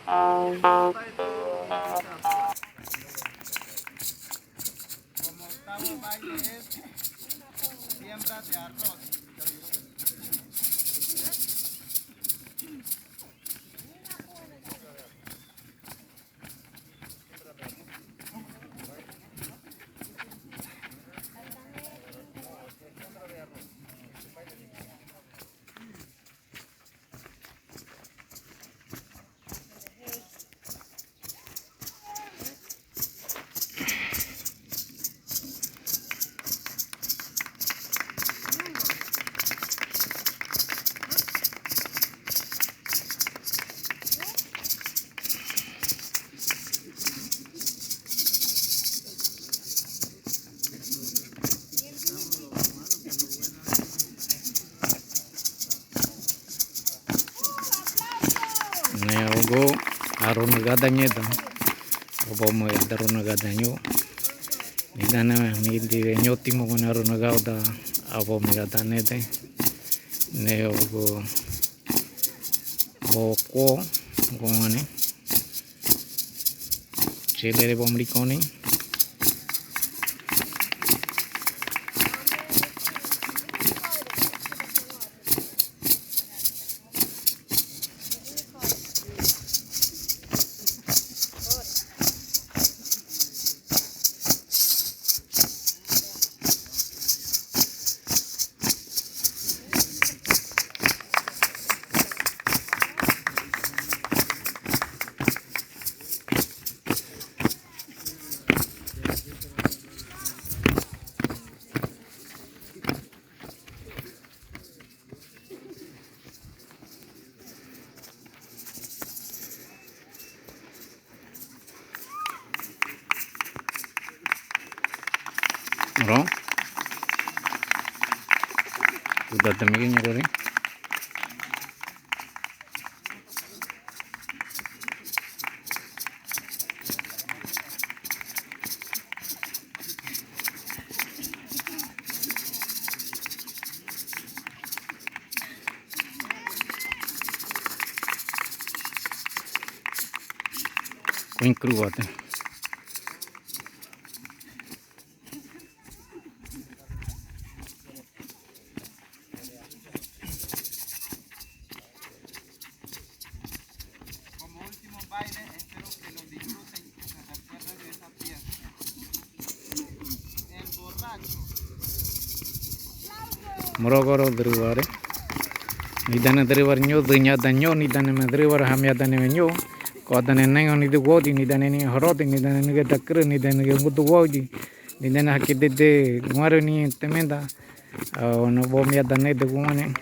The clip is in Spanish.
octavo baile es siembra de arroz. Ogo arun gadanya itu, opo mo darun gadanyo. Nidana mi di nyoti mo kon arun gauda, opo mi gadane te. Ne ogo boko gongane. Chile bomricone. Bro, udah temui nyari. Kuin keluar. Baile, espero que lo disfruten y que se recuerden de esa fiesta. El borracho. Morogoro derivare. Nidana derivar nyo, dunya danyo, nidana mederivar hamya dane menyo. Ko dane nengo nidu godi, nidana ni horoti, nidana ni takre, nidana ni mutu godi, nidana hakide de ngwaro ni temenda. No bomya dane de gumane.